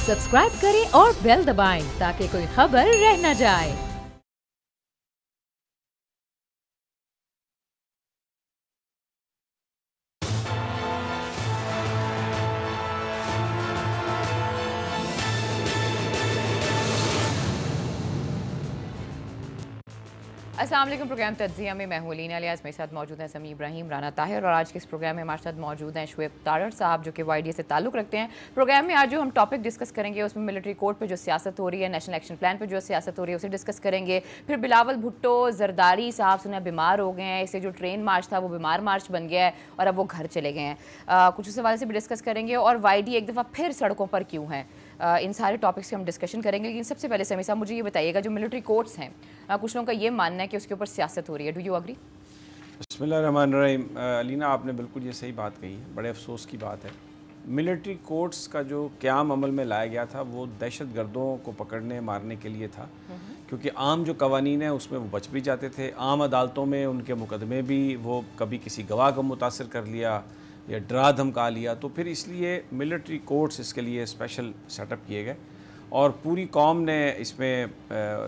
Subscribe करें और bell दबाएं ताकि कोई खबर रह न जाए। अस्सलाम वालेकुम। प्रोग्राम तज्ज़िया में मैं हूं अलीना अलियास, मेरे साथ मौजूद हैं समी इब्राहिम, राना ताहिर और आज के इस प्रोग्राम में हमारे साथ मौजूद हैं शुएब तारड़ साहब जो कि YDA से ताल्लुक़ रखते हैं। प्रोग्राम में आज जो हम टॉपिक डिस्कस करेंगे उसमें मिलिट्री कोर्ट पे जो सियासत हो रही है, नेशनल एक्शन प्लान पे जो सियासत हो रही है उसे डिस्कस करेंगे। फिर बिलावल भुट्टो जरदारी साहब सुना बीमार हो गए हैं, इससे जो ट्रेन मार्च था वो बीमार मार्च बन गया है और अब वो घर चले गए हैं। कुछ उस हवाले से भी डिस्कस करेंगे और YDA एक दफ़ा फिर सड़कों पर क्यों है। इन सारे टॉपिक्स की हम डिस्कशन करेंगे। लेकिन सबसे पहले समी साहब मुझे ये बताइएगा, जो मिलिट्री कोर्ट्स हैं कुछ लोगों का ये मानना है कि उसके ऊपर सियासत हो रही है, डू यू अग्री? बिस्मिल्लाहिर्रहमानिर्रहीम। अलीना, आपने बिल्कुल ये सही बात कही है, बड़े अफसोस की बात है। मिलिट्री कोर्ट्स का जो क़याम अमल में लाया गया था वो दहशत गर्दों को पकड़ने मारने के लिए था, क्योंकि आम जो कवानीन है उसमें वो बच भी जाते थे। आम अदालतों में उनके मुकदमे भी वो कभी किसी गवाह को मुतासर कर लिया या डरा धमका लिया, तो फिर इसलिए मिलिट्री कोर्ट्स इसके लिए स्पेशल सेटअप किए गए और पूरी कौम ने इसमें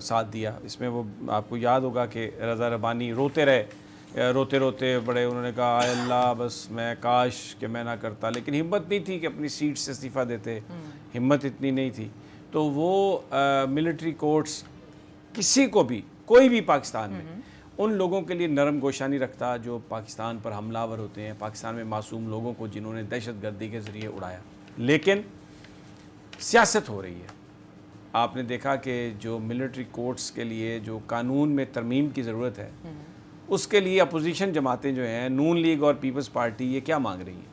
साथ दिया। इसमें वो आपको याद होगा कि रज़ा रब्बानी रोते रहे, रोते रोते बड़े उन्होंने कहा आय अल्लाह बस मैं काश कि मैं ना करता, लेकिन हिम्मत नहीं थी कि अपनी सीट से इस्तीफ़ा देते, हिम्मत इतनी नहीं थी। तो वो मिलिट्री कोर्ट्स किसी को भी, कोई भी पाकिस्तान में उन लोगों के लिए नरम गोशानी रखता जो पाकिस्तान पर हमलावर होते हैं, पाकिस्तान में मासूम लोगों को जिन्होंने दहशत गर्दी के ज़रिए उड़ाया। लेकिन सियासत हो रही है। आपने देखा कि जो मिलिट्री कोर्ट्स के लिए जो कानून में तरमीम की ज़रूरत है उसके लिए अपोजिशन जमातें जो हैं, नून लीग और पीपल्स पार्टी, ये क्या मांग रही हैं।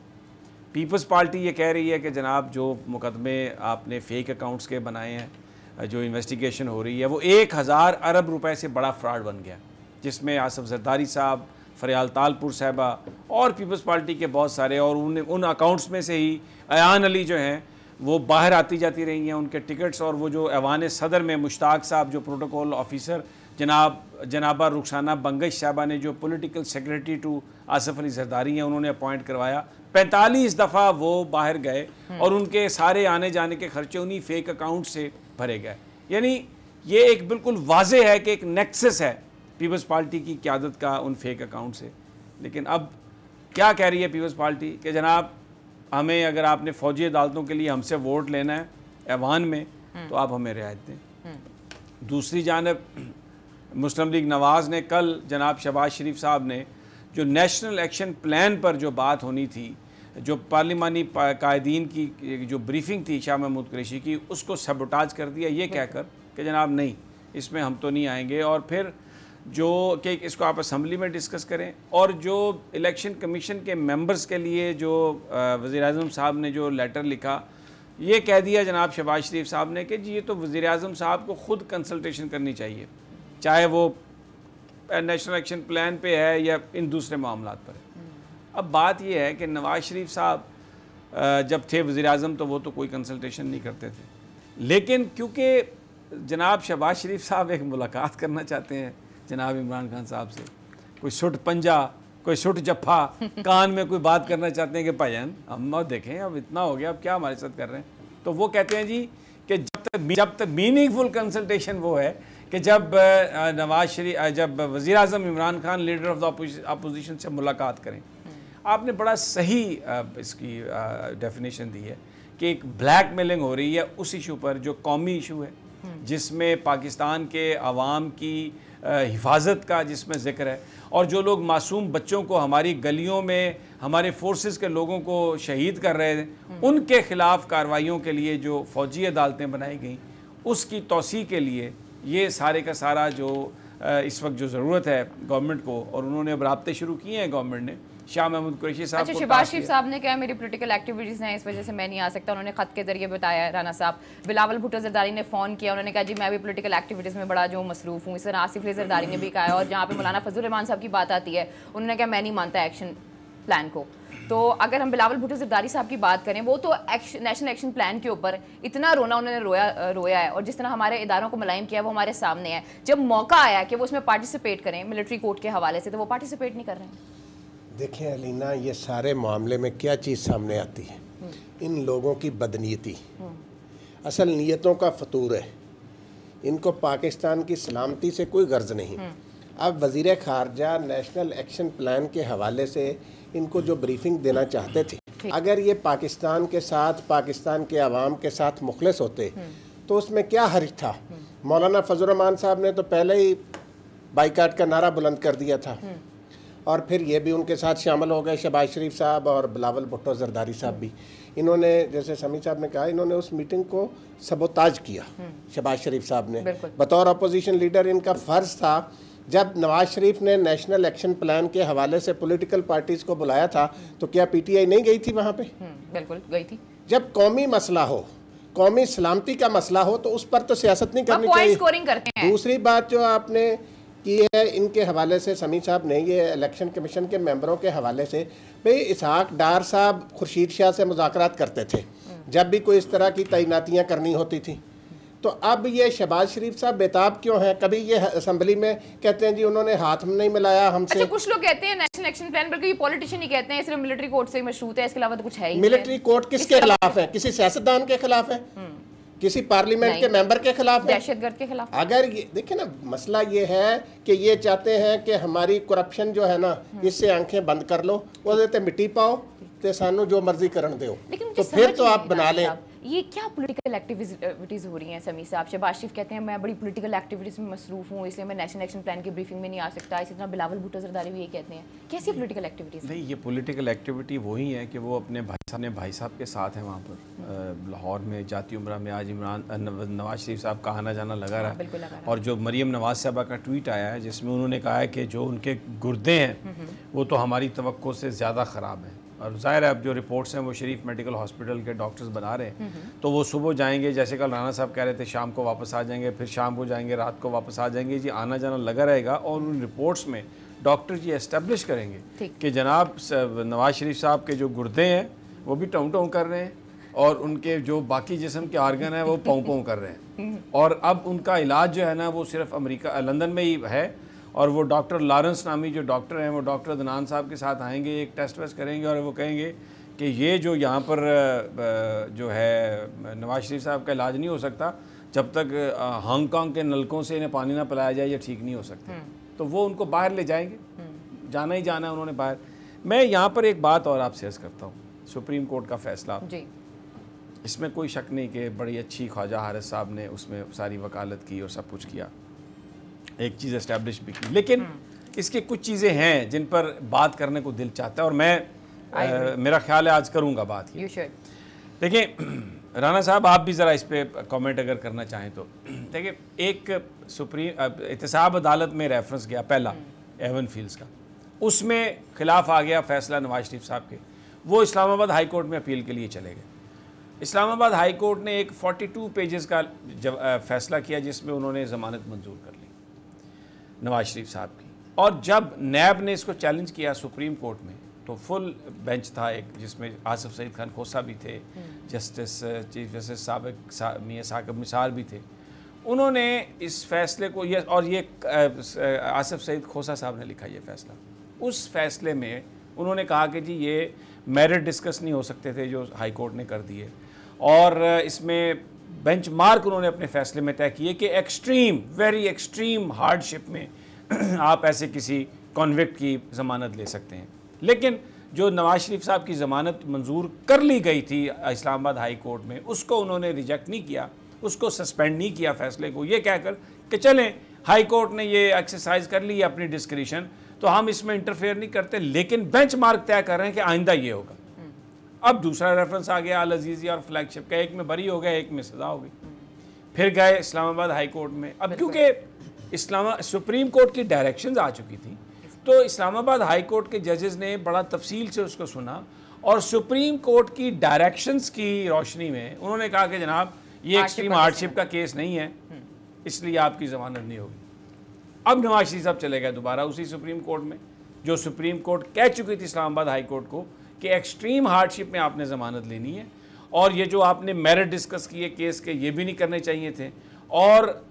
पीपल्स पार्टी ये कह रही है कि जनाब जो मुकदमे आपने फ़ेक अकाउंट्स के बनाए हैं, जो इन्वेस्टिगेशन हो रही है वो 1000 अरब रुपए से बड़ा फ्रॉड बन गया, जिसमें आसिफ जरदारी साहब, फरियाल तालपुर साहबा और पीपल्स पार्टी के बहुत सारे, और उन अकाउंट्स में से ही अयान अली जो हैं वो बाहर आती जाती रही हैं, उनके टिकट्स। और वो जो ऐवान सदर में मुश्ताक साहब जो प्रोटोकॉल ऑफिसर, जनाबा रुखसाना बंगश साहबा ने जो political secretary to Asif Ali Zardari हैं उन्होंने अपॉइंट करवाया, 45 दफ़ा वो बाहर गए और उनके सारे आने जाने के खर्चे उन्हीं फेक अकाउंट से भरे गए। यानी ये एक बिल्कुल वाज़ेह है कि एक नेक्सस है पीपल्स पार्टी की क़यादत का उन फेक अकाउंट से। लेकिन अब क्या कह रही है पीपल्स पार्टी कि जनाब हमें, अगर आपने फ़ौजी अदालतों के लिए हमसे वोट लेना है ऐवान में तो आप हमें रियायत दें। दूसरी जानब मुस्लिम लीग नवाज़ ने कल जनाब शहबाज शरीफ साहब ने जो नेशनल एक्शन प्लान पर जो बात होनी थी, जो पार्लिमानी कायदीन की जो ब्रीफिंग थी शाह महमूद कुरैशी की, उसको सबोटाज कर दिया ये कहकर कि जनाब नहीं, इसमें हम तो नहीं आएंगे। और फिर जो कि इसको आप असम्बली में डिस्कस करें। और जो इलेक्शन कमीशन के मेंबर्स के लिए जो वज़ीर-ए-आज़म साहब ने जो लेटर लिखा, ये कह दिया जनाब शहबाज शरीफ साहब ने कि जी ये तो वज़ीर-ए-आज़म साहब को ख़ुद कंसल्टेशन करनी चाहिए, चाहे वो नेशनल एक्शन प्लान पे है या इन दूसरे मामलात पर है। अब बात यह है कि नवाज़ शरीफ साहब जब थे वज़ीर-ए-आज़म तो वो तो कोई कंसल्टेशन नहीं करते थे, लेकिन क्योंकि जनाब शहबाज शरीफ साहब एक मुलाकात करना चाहते हैं जनाब इमरान खान साहब से, कोई सुट पंजा, कोई सुट जफ्फा कान में कोई बात करना चाहते हैं कि भाईजान हम देखें अब इतना हो गया, अब क्या हमारे साथ कर रहे हैं। तो वो कहते हैं जी कि जब तक मीनिंगफुल कंसल्टेशन वो है कि जब नवाज शरीफ, जब वज़ीर-ए-आज़म Imran Khan leader of the opposition से मुलाकात करें। आपने बड़ा सही इसकी डेफिनेशन दी है कि एक ब्लैक मेलिंग हो रही है उस इशू पर जो कौमी इशू है, जिसमें पाकिस्तान के अवाम की हिफाजत का जिसमें ज़िक्र है, और जो लोग मासूम बच्चों को हमारी गलियों में हमारे फोर्सेस के लोगों को शहीद कर रहे हैं उनके ख़िलाफ़ कार्रवाइयों के लिए जो फ़ौजी अदालतें बनाई गई उसकी तौसीक़ के लिए ये सारे का सारा जो इस वक्त जो ज़रूरत है गवर्नमेंट को, और उन्होंने अब राब्ते शुरू किए हैं गवर्नमेंट ने शाह महमूद कुरैशी साहब। अच्छा, शहबाज शरीफ साहब ने कहा मेरी पॉलिटिकल एक्टिविटीज़ हैं इस वजह से मैं नहीं आ सकता, उन्होंने ख़त के जरिए बताया है। राना साहब, बिलावल भुट्टो जरदारी ने फ़ोन किया, उन्होंने कहा जी मैं भी पॉलिटिकल एक्टिविटीज़ में बड़ा जो मसरूफ़ हूँ। इस तरह आसिफ अली जरदारी ने भी कहा है। और जहाँ पे मौलाना फजल रहमान साहब की बात आती है उन्होंने कहा मैं नहीं मानता एक्शन प्लान को। तो अगर हम बिलावल भुट्टो जरदारी साहब की बात करें, वो तो नेशनल एक्शन प्लान के ऊपर इतना रोना उन्होंने रोया है, और जिस तरह हमारे इदारों को मुलायम किया वो हमारे सामने है। जब मौका आया कि वो उसमें पार्टिसिपेट करें मिलिट्री कोर्ट के हवाले से, तो वो पार्टिसिपेट नहीं कर रहे हैं। देखें अलीना, ये सारे मामले में क्या चीज़ सामने आती है, इन लोगों की बदनीयती। असल नीयतों का फतूर है। इनको पाकिस्तान की सलामती से कोई गर्ज नहीं। अब वज़ीर ख़ारजा नेशनल एक्शन प्लान के हवाले से इनको जो ब्रीफिंग देना चाहते थे, अगर ये पाकिस्तान के साथ, पाकिस्तान के अवाम के साथ मुखलिस होते तो उसमें क्या हर्ज था। मौलाना फजल रहमान साहब ने तो पहले ही बाइकाट का नारा बुलंद कर दिया था, और फिर ये भी उनके साथ शामिल हो गए, शहबाज शरीफ साहब और बिलावल भुट्टो जरदारी साहब भी। इन्होंने, जैसे समी साहब ने कहा, इन्होंने उस मीटिंग को सबोताज किया। शहबाज शरीफ साहब ने बतौर अपोजिशन लीडर, इनका फ़र्ज़ था, जब नवाज शरीफ ने नेशनल एक्शन प्लान के हवाले से पॉलिटिकल पार्टीज़ को बुलाया था तो क्या पीटीआई नहीं गई थी वहाँ पे? बिल्कुल गई थी। जब कौमी मसला हो, कौमी सलामती का मसला हो, तो उस पर तो सियासत नहीं करनी चाहिए। स्कोरिंग करते हैं। दूसरी बात जो आपने की है इनके हवाले से, समी साहब ने, ये इलेक्शन कमीशन के मेंबरों के हवाले से, भाई इसहाक डार साहब खुर्शीद शाह से मुज़ाकरात करते थे जब भी कोई इस तरह की तैनातियाँ करनी होती थी। तो अब ये शहबाज शरीफ साहब बेताब क्यों हैं? कभी ये असम्बली में कहते हैं जी उन्होंने हाथ में नहीं मिलाया हमसे। अच्छा, कुछ लोग कहते हैं नेशनल एक्शन प्लान, बल्कि ये पॉलिटिशियन ही कहते हैं, सिर्फ मिलिट्री कोर्ट से ही मशरूत है, इसके अलावा तो कुछ है ही नहीं। मिलिट्री कोर्ट किसके खिलाफ है? किसी सियासतदान के खिलाफ है? किसी पार्लियामेंट के मेंबर के खिलाफ है? दहशतगर्द के खिलाफ। अगर ये देखिए ना, मसला ये है कि ये चाहते हैं कि हमारी करप्शन जो है ना, इससे आंखें बंद कर लो, वो देते मिट्टी पाओ तो सानू जो मर्जी करन दो, तो फिर तो आप बना लें। ये क्या पॉलिटिकल एक्टिविटीज़ हो रही हैं समी साहब? शहबाज शरीफ कहते हैं मैं बड़ी पॉलिटिकल एक्टिविटीज़ में मसरूफ़ हूँ, इसलिए मैं नेशनल एक्शन प्लान की ब्रीफिंग में नहीं आ सकता। इसी तरह बिलावल भुट्टो जरदारी भी ये कहते हैं। कैसी पॉलिटिकल एक्टिविटीज़? नहीं, ये पॉलिटिकल एक्टिविटी वही है कि वो अपने भाई साहब के साथ हैं वहाँ पर लाहौर में, जाती उम्रा में। आज नवाज शरीफ साहब का आना जाना लगा रहा। और जो मरीम नवाज साहबा का ट्वीट आया है जिसमें उन्होंने कहा है कि जो उनके गुर्दे हैं वो तो हमारी तवक्को से ज़्यादा ख़राब हैं। और ज़ाहिर है अब जो रिपोर्ट्स हैं वो शरीफ मेडिकल हॉस्पिटल के डॉक्टर्स बना रहे हैं, तो वो सुबह जाएंगे, जैसे कल राना साहब कह रहे थे शाम को वापस आ जाएंगे, फिर शाम को जाएंगे, रात को वापस आ जाएंगे। जी आना जाना लगा रहेगा। और उन रिपोर्ट्स में डॉक्टर जी एस्टेब्लिश करेंगे कि जनाब नवाज शरीफ साहब के जो गुर्दे हैं वो भी टों टों कर रहे हैं और उनके जो बाकी जिस्म के आर्गन हैं वो पों पों कर रहे हैं। और अब उनका इलाज जो है ना वो सिर्फ अमेरिका, लंदन में ही है। और वो डॉक्टर लॉरेंस नामी जो डॉक्टर हैं वो डॉक्टर अदनान साहब के साथ आएंगे, एक टेस्ट वेस्ट करेंगे और वो कहेंगे कि ये जो यहाँ पर जो है नवाज शरीफ साहब का इलाज नहीं हो सकता जब तक हांगकांग के नलकों से इन्हें पानी ना पिलाया जाए, ये ठीक नहीं हो सकता। तो वो उनको बाहर ले जाएंगे, जाना ही जाना है उन्होंने बाहर। मैं यहाँ पर एक बात और आपसे अर्ज़ करता हूँ, सुप्रीम कोर्ट का फैसला जी, इसमें कोई शक नहीं कि बड़ी अच्छी ख्वाजा हारिस साहब ने उसमें सारी वकालत की और सब कुछ किया, एक चीज़ एस्टैब्लिश भी की। लेकिन इसकी कुछ चीज़ें हैं जिन पर बात करने को दिल चाहता है और मैं मेरा ख्याल है आज करूँगा बात ये। देखिए राना साहब, आप भी ज़रा इस पर कमेंट अगर करना चाहें तो। देखिए, एक सुप्रीम एहतसाब अदालत में रेफरेंस गया पहला एवन फील्ड्स का, उसमें खिलाफ आ गया फैसला नवाज शरीफ साहब के, वो इस्लामाबाद हाई कोर्ट में अपील के लिए चले गए। इस्लामाबाद हाई कोर्ट ने एक 42 पेजेस का फैसला किया जिसमें उन्होंने ज़मानत मंजूर कर ली नवाज शरीफ साहब की। और जब नैब ने इसको चैलेंज किया सुप्रीम कोर्ट में तो फुल बेंच था एक, जिसमें आसिफ सईद खान खोसा भी थे, जस्टिस चीफ जस्टिस साबिक मियां साकिब निसार भी थे। उन्होंने इस फैसले को ये आसिफ सईद खोसा साहब ने लिखा ये फैसला। उस फैसले में उन्होंने कहा कि जी ये मेरिट डिस्कस नहीं हो सकते थे जो हाई कोर्ट ने कर दिए, और इसमें बेंचमार्क उन्होंने अपने फैसले में तय किए कि एक्सट्रीम, वेरी एक्सट्रीम हार्डशिप में आप ऐसे किसी कॉन्विक्ट की ज़मानत ले सकते हैं। लेकिन जो नवाज शरीफ साहब की ज़मानत मंजूर कर ली गई थी इस्लामाबाद हाई कोर्ट में, उसको उन्होंने रिजेक्ट नहीं किया, उसको सस्पेंड नहीं किया फैसले को, ये कहकर कि चलें हाई कोर्ट ने ये एक्सरसाइज कर ली अपनी डिस्क्रिशन, तो हम इसमें इंटरफेयर नहीं करते, लेकिन बेंचमार्क तय कर रहे हैं कि आइंदा ये होगा। अब दूसरा रेफरेंस आ गया अल अजीज़ी और फ्लैगशिप का, एक में बरी हो गया, एक में सज़ा हो गई। फिर गए इस्लामाबाद हाई कोर्ट में। अब क्योंकि सुप्रीम कोर्ट की डायरेक्शंस आ चुकी थी तो इस्लामाबाद हाई कोर्ट के जजेस ने बड़ा तफसील से उसको सुना और सुप्रीम कोर्ट की डायरेक्शंस की रोशनी में उन्होंने कहा कि जनाब ये एक्सट्रीम हार्डशिप का केस नहीं है, इसलिए आपकी ज़मानत नहीं होगी। अब नवाज शरीफ साहब चले गए दोबारा उसी सुप्रीम कोर्ट में, जो सुप्रीम कोर्ट कह चुकी थी इस्लामाबाद हाई कोर्ट को कि एक्सट्रीम हार्डशिप में आपने ज़मानत लेनी है, और ये जो आपने मेरिट डिस्कस किए केस के ये भी नहीं करने चाहिए थे। और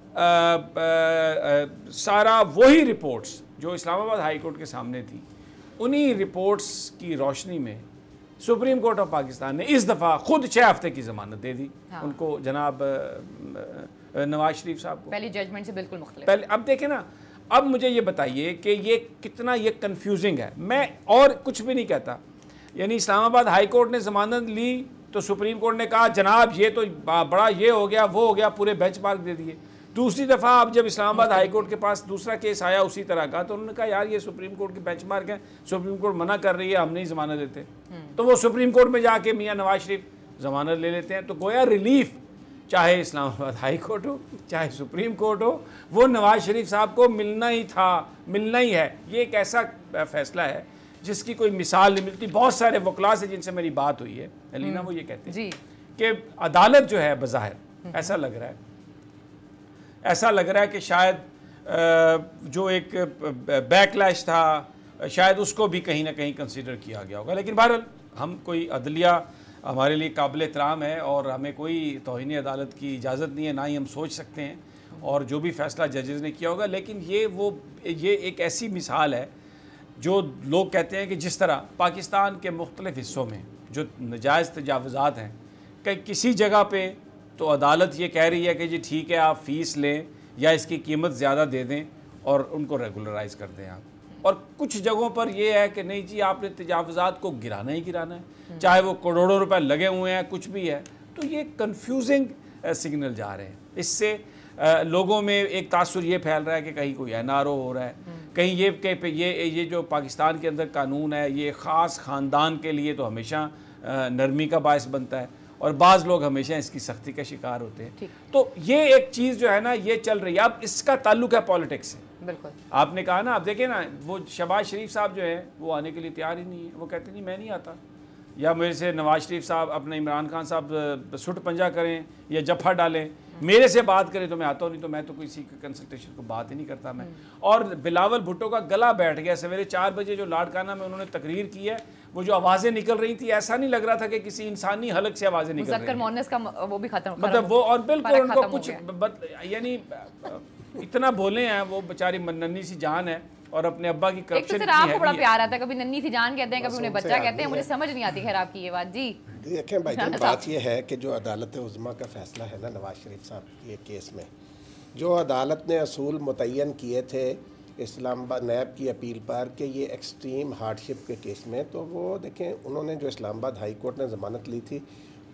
सारा वही रिपोर्ट्स जो इस्लामाबाद हाई कोर्ट के सामने थी, उन्हीं रिपोर्ट्स की रोशनी में सुप्रीम कोर्ट ऑफ पाकिस्तान ने इस दफ़ा खुद 6 हफ्ते की ज़मानत दे दी उनको, जनाब नवाज शरीफ साहब को। पहली जजमेंट से बिल्कुल मुख्तलिफ। पहले अब देखें ना, अब मुझे ये बताइए कि ये कितना ये कंफ्यूजिंग है। मैं और कुछ भी नहीं कहता, यानी इस्लामाबाद हाई कोर्ट ने ज़मानत ली तो सुप्रीम कोर्ट ने कहा जनाब ये तो बड़ा ये हो गया वो हो गया, पूरे बेंच मार्क दे दिए। दूसरी दफ़ा अब जब इस्लामाबाद हाई कोर्ट के पास दूसरा केस आया उसी तरह का, तो उन्होंने कहा यार ये सुप्रीम कोर्ट की बेंचमार्क है, सुप्रीम कोर्ट मना कर रही है, हम नहीं ज़मानत देते। तो वो सुप्रीम कोर्ट में जाके मियाँ नवाज शरीफ ज़मानत ले लेते हैं। तो गोया रिलीफ चाहे इस्लामाबाद हाई कोर्ट हो चाहे सुप्रीम कोर्ट हो, वो नवाज शरीफ साहब को मिलना ही था, मिलना ही है। ये एक ऐसा फैसला है जिसकी कोई मिसाल नहीं मिलती। बहुत सारे वकला से जिनसे मेरी बात हुई है अलीना, वो ये कहते हैं कि अदालत जो है बज़ाहिर ऐसा लग रहा है कि शायद जो एक बैकलैश था शायद उसको भी कहीं ना कहीं कंसिडर किया गया होगा। लेकिन बहरहाल हम कोई अदलिया हमारे लिए काबिल एहतराम है और हमें कोई तौहीन अदालत की इजाज़त नहीं है, ना ही हम सोच सकते हैं, और जो भी फ़ैसला जजेज़ ने किया होगा। लेकिन ये एक ऐसी मिसाल है जो लोग कहते हैं कि जिस तरह पाकिस्तान के मुख्तलिफ़ हिस्सों में जो नाजायज़ तजावुज़ात हैं, कि किसी जगह पे तो अदालत ये कह रही है कि जी ठीक है आप फ़ीस लें या इसकी कीमत ज़्यादा दे दें और उनको रेगुलराइज़ कर दें आप, और कुछ जगहों पर यह है कि नहीं जी आपने तजावुज़ात को गिराना ही गिराना है, चाहे वो करोड़ों रुपए लगे हुए हैं कुछ भी है। तो ये कन्फ्यूजिंग सिग्नल जा रहे हैं। इससे लोगों में एक तासुर ये फैल रहा है कि कहीं कोई NRO हो रहा है, कहीं ये जो पाकिस्तान के अंदर कानून है ये ख़ास ख़ानदान के लिए तो हमेशा नरमी का बायस बनता है और बाज़ लोग हमेशा इसकी सख्ती का शिकार होते हैं। तो ये एक चीज़ जो है ना ये चल रही है। अब इसका ताल्लुक है पॉलिटिक्स से। बिल्कुल आपने कहा ना, आप देखें ना वो शहबाज शरीफ साहब जो है वो आने के लिए तैयार ही नहीं है। वो कहते नहीं मैं नहीं आता, या मेरे से नवाज शरीफ साहब अपने इमरान खान साहब सुट पंजा करें या जफ़ा डालें, मेरे से बात करें तो मैं आता हूँ, नहीं तो मैं तो किसी कंसल्टेशन को बात ही नहीं करता मैं। और बिलावल भुट्टो का गला बैठ गया। सवेरे 4 बजे जो लाड़काना में उन्होंने तकरीर की है, वो जो आवाज़ें निकल रही थी ऐसा नहीं लग रहा था कि किसी इंसानी हलक से आवाज़ें निकल रही हैं। वो भी खत्म, मतलब वो, और बिल्कुल उनको कुछ यानी इतना बोले हैं, वो बेचारी नन्ही सी जान है और अपने अब्बा की करप्शन। तो आपको बड़ा प्यार आता है, कभी नन्ही सी जान कहते हैं, कभी उन्हें बच्चा कहते हैं, मुझे समझ नहीं आती खैर आपकी ये बात। जी देखें भाईजान, बात यह है कि जो अदालत उज़्मा का फैसला है ना नवाज शरीफ साहब के केस में, जो अदालत ने असूल मुतय्यन किए थे इस्लामाबाद नैब की अपील पर कि ये एक्सट्रीम हार्डशिप के केस में, तो वो देखें उन्होंने जो इस्लामाबाद हाई कोर्ट ने ज़मानत ली थी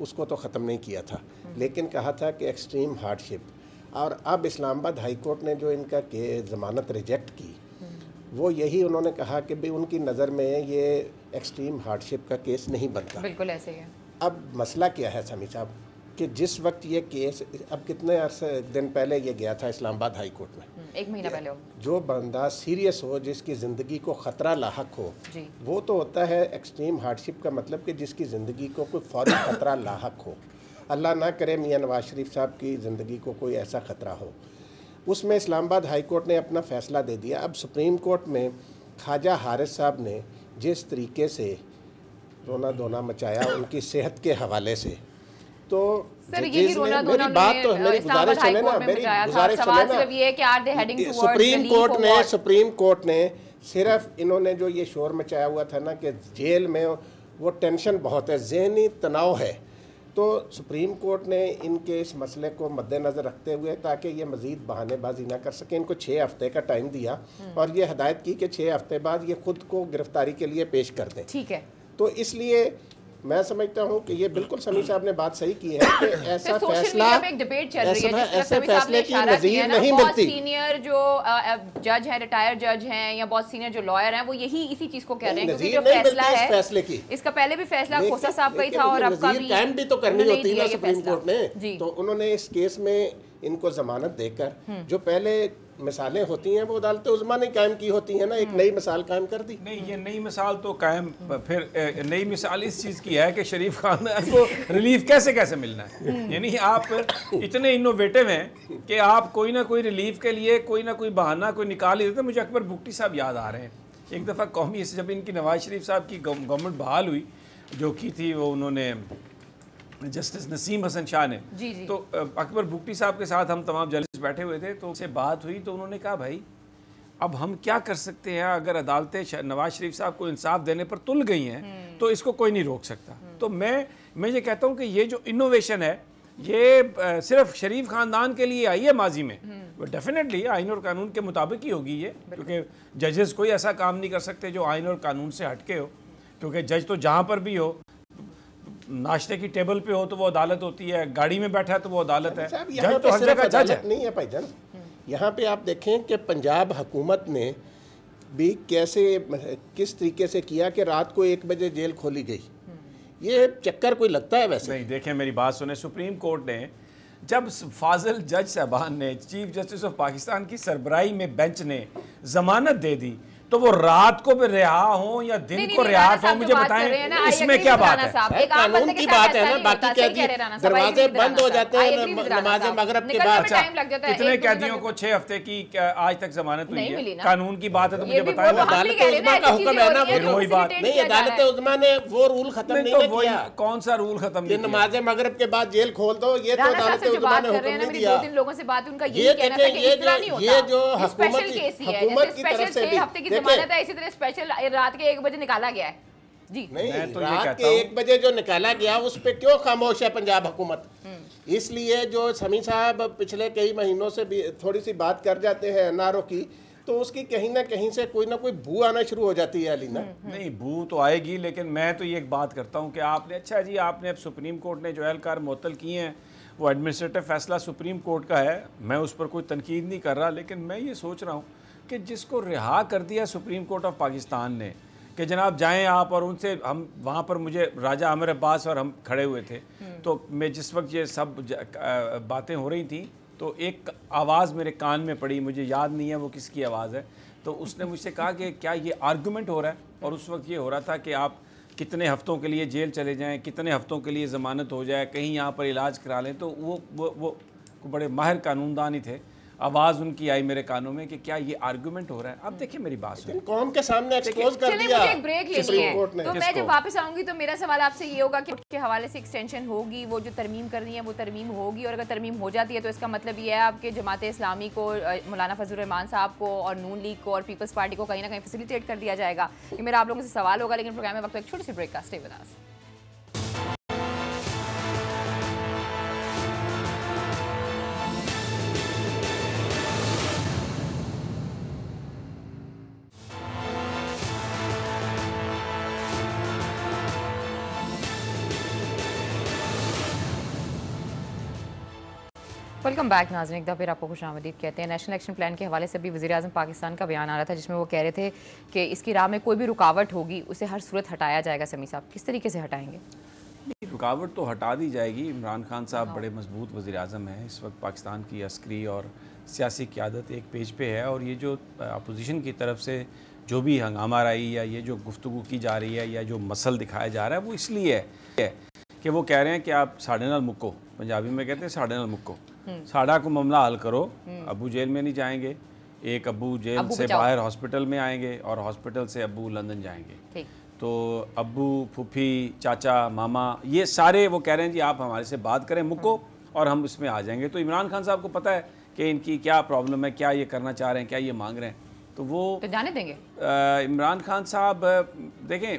उसको तो ख़त्म नहीं किया था, लेकिन कहा था कि एक्सट्रीम हार्डशिप। और अब इस्लामाबाद हाई कोर्ट ने जो इनका ज़मानत रिजेक्ट की, वो यही उन्होंने कहा कि भाई उनकी नज़र में ये एक्सट्रीम हार्डशिप का केस नहीं बनता। बिल्कुल ऐसे ही है। अब मसला क्या है समी साहब कि जिस वक्त ये केस, अब कितने दिन पहले ये गया था इस्लामाबाद हाई कोर्ट में, 1 महीना पहले हो, जो बंदा सीरियस हो, जिसकी ज़िंदगी को ख़तरा लाहक हो, वो तो होता है एक्सट्रीम हार्डशिप का मतलब कि जिसकी ज़िंदगी को कोई फौरी ख़तरा लाहक हो। अल्लाह ना करे मियाँ नवाज शरीफ साहब की ज़िंदगी को कोई ऐसा ख़तरा हो। उसमें इस्लामाबाद हाई कोर्ट ने अपना फ़ैसला दे दिया। अब सुप्रीम कोर्ट में ख्वाजा हारिस साहब ने जिस तरीके से रोना धोना मचाया उनकी सेहत के हवाले से, तो सर यही रोना धोना मेरी बात तो मेरी गुजारिश सुने ना, मेरी गुजारिश सुने ना। सुप्रीम कोर्ट ने सिर्फ इन्होंने जो ये शोर मचाया हुआ था ना कि जेल में वो टेंशन बहुत है, ज़हनी तनाव है, तो सुप्रीम कोर्ट ने इनके इस मसले को मद्देनज़र रखते हुए ताकि ये मज़ीद बहानेबाजी ना कर सके, इनको 6 हफ्ते का टाइम दिया और ये हिदायत की कि 6 हफ्ते बाद ये खुद को गिरफ्तारी के लिए पेश कर दें। ठीक है, तो इसलिए मैं समझता हूँ कि ये बिल्कुल समी साहब ने बात सही की है कि ऐसा फैसला, एक डिबेट चल रही है ऐसे फैसले की नज़ीर नहीं मिलती। सीनियर जो जज है, रिटायर्ड जज हैं या बहुत सीनियर जो लॉयर हैं, वो यही इसी चीज को कह रहे हैं, क्योंकि जो फैसला है फैसले की, इसका पहले भी फैसला खोसा साहब का ही था और अब का भी कायम भी तो करनी होती है सुप्रीम कोर्ट ने। तो उन्होंने इस केस में इनको जमानत देकर जो पहले मिसालें होती हैं वो अदालत उज़्मा ने कायम की होती हैं ना, एक नई मिसाल कायम कर दी। नहीं, ये नई मिसाल तो कायम, फिर नई मिसाल इस चीज़ की है कि शरीफ खान को रिलीफ कैसे मिलना है। यानी आप इतने इनोवेटिव हैं कि आप कोई ना कोई रिलीफ के लिए कोई ना कोई बहाना कोई निकाल ही देते। मुझे अकबर बुगटी साहब याद आ रहे हैं, एक दफ़ा कौमी जब इनकी नवाज शरीफ साहब की गवर्नमेंट बहाल हुई जो की थी, वो उन्होंने जस्टिस नसीम हसन शाह ने, तो अकबर बुगटी साहब के साथ हम तमाम जर्नलिस्ट बैठे हुए थे, तो उससे बात हुई तो उन्होंने कहा भाई अब हम क्या कर सकते हैं? अगर अदालतें नवाज शरीफ साहब को इंसाफ देने पर तुल गई हैं तो इसको कोई नहीं रोक सकता। तो मैं ये कहता हूँ कि ये जो इनोवेशन है ये सिर्फ शरीफ खानदान के लिए आई है माजी में, डेफिनेटली आइन और कानून के मुताबिक ही होगी ये, क्योंकि जजेस कोई ऐसा काम नहीं कर सकते जो आइन और कानून से हटके हो, क्योंकि जज तो जहाँ पर भी हो, नाश्ते की टेबल पे हो तो वो अदालत होती है, गाड़ी में बैठा है तो वो अदालत है, जज तो हर जगह जज है। नहीं है भाईजान, यहाँ पे आप देखें कि पंजाब हुकूमत ने भी किस तरीके से किया कि रात को 1 बजे जेल खोली गई। ये चक्कर कोई लगता है वैसे? नहीं, देखें मेरी बात सुने, सुप्रीम कोर्ट ने जब फाजिल जज साहबान ने चीफ जस्टिस ऑफ पाकिस्तान की सरबराही में बेंच ने जमानत दे दी तो वो रात को भी रिहा हो या दिन को रिहा हो, मुझे बताएं इसमें क्या बात है? कानून की बात है ना, बाकी कैदी दरवाजे बंद हो जाते हैं नमाज मगरिब के बाद। कितने कैदियों को 6 हफ्ते की आज तक जमानत हुई है? कानून की बात है तो मुझे बताएं। अदालत उज़्मा का हुक्म है ना, वही बात नहीं, अदालत उज़्मा ने वो रूल खत्म नहीं किया। कौन सा रूल खत्म कि नमाज मगरिब के बाद जेल खोल दो, ये तो अदालत उज़्मा ने हुक्म नहीं दिया। 2-3 लोगों से बात उनका ये कहना था कि इस तरह नहीं होता, ये जो स्पेशल केस ही है, जैसे स्पेशल 6 हफ्ते की जमानत है, इसी तरह स्पेशल रात के 1 बजे निकाला गया है जी। नहीं, तो रात के 1 बजे जो निकाला गया उस पे क्यों खामोश है पंजाब हुकूमत? इसलिए जो समी साहब पिछले कई महीनों से भी थोड़ी सी बात कर जाते हैं एनआरओ की, तो उसकी कहीं ना कहीं से कोई ना कोई बू आना शुरू हो जाती है अली ना। नहीं, बू तो आएगी, लेकिन मैं तो ये एक बात करता हूँ कि आपने, अच्छा जी, आपने अब सुप्रीम कोर्ट ने जो एहलकार मुअत्तल किए हैं वो एडमिनिस्ट्रेटिव फैसला सुप्रीम कोर्ट का है, मैं उस पर कोई तनकीद नहीं कर रहा, लेकिन मैं ये सोच रहा हूँ कि जिसको रिहा कर दिया सुप्रीम कोर्ट ऑफ पाकिस्तान ने कि जनाब जाएं आप, और उनसे हम वहाँ पर, मुझे राजा आमिर अब्बास और हम खड़े हुए थे, तो मैं जिस वक्त ये सब बातें हो रही थी तो एक आवाज़ मेरे कान में पड़ी, मुझे याद नहीं है वो किसकी आवाज़ है, तो उसने मुझसे कहा कि क्या ये आर्गूमेंट हो रहा है, और उस वक्त ये हो रहा था कि आप कितने हफ्तों के लिए जेल चले जाएं, कितने हफ्तों के लिए ज़मानत हो जाए, कहीं यहाँ पर इलाज करा लें। तो वो बड़े माहिर कानूनदान ही थे, आवाज़ उनकी आई मेरे कानों में कि क्या ये आर्गुमेंट हो रहा है। अब देखिए मेरी बात सुनिए, कौम के सामने एक्सपोज कर दिया। मुझे एक ब्रेक लेनी है, तो मैं जब वापस आऊंगी तो मेरा सवाल आपसे ये होगा कि उसके हवाले से एक्सटेंशन होगी, वो जो तरमीम करनी है वो तरमीम होगी, और अगर तरमीम हो जाती है तो इसका मतलब ये है आपके जमात इस्लामी को, मौलाना फजल रहमान साहब को और नून लीग को और पीपल्स पार्टी को कहीं ना कहीं फैसिलिटेट कर दिया जाएगा। ये मेरा आप लोगों से सवाल होगा, लेकिन प्रोग्राम में वक्त एक छोटी सी ब्रेक का, stay with us. Welcome back नाज़रीन, एक दफ़ा फिर आपको खुशामदीद कहते हैं। नेशनल एक्शन प्लान के हवाले से भी वज़ीर आज़म पाकिस्तान का बयान आ रहा था, जिसमें वो कह रहे थे कि इसकी राह में कोई भी रुकावट होगी उसे हर सूरत हटाया जाएगा। समी साहब, किस तरीके से हटाएंगे? रुकावट तो हटा दी जाएगी। इमरान खान साहब बड़े मजबूत वज़ीर आज़म हैं, इस वक्त पाकिस्तान की अस्करी और सियासी क़यादत एक पेज पे है, और ये जो अपोजिशन की तरफ से जो भी हंगामा रही या ये जो गुफ्तगू की जा रही है या जो मसल दिखाया जा रहा है, वो इसलिए है कि वो कह रहे हैं कि आप साढ़े नाल मुक्को, पंजाबी में कहते हैं साढ़े नाल मुक्को, साड़ा को मामला हल करो। अबू जेल में नहीं जाएंगे, एक अबू जेल से बाहर हॉस्पिटल में आएंगे और हॉस्पिटल से अबू लंदन जाएंगे। तो अबू, फूफी, चाचा, मामा, ये सारे वो कह रहे हैं जी आप हमारे से बात करें मुक्को और हम इसमें आ जाएंगे। तो इमरान खान साहब को पता है कि इनकी क्या प्रॉब्लम है, क्या ये करना चाह रहे हैं, क्या ये मांग रहे हैं, तो वो तो जाने देंगे। इमरान खान साहब, देखें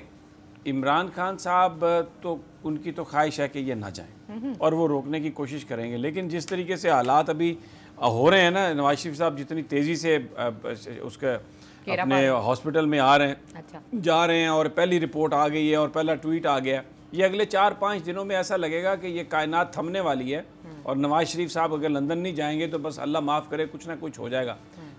इमरान खान साहब तो उनकी तो ख्वाहिश है कि ये ना जाएं और वो रोकने की कोशिश करेंगे, लेकिन जिस तरीके से हालात अभी हो रहे हैं ना, नवाज शरीफ साहब जितनी तेज़ी से उसके अपने हॉस्पिटल में आ रहे हैं, अच्छा, जा रहे हैं, और पहली रिपोर्ट आ गई है और पहला ट्वीट आ गया, ये अगले 4-5 दिनों में ऐसा लगेगा कि ये कायनात थमने वाली है, और नवाज शरीफ साहब अगर लंदन नहीं जाएंगे तो बस अल्लाह माफ़ करे कुछ ना कुछ हो जाएगा।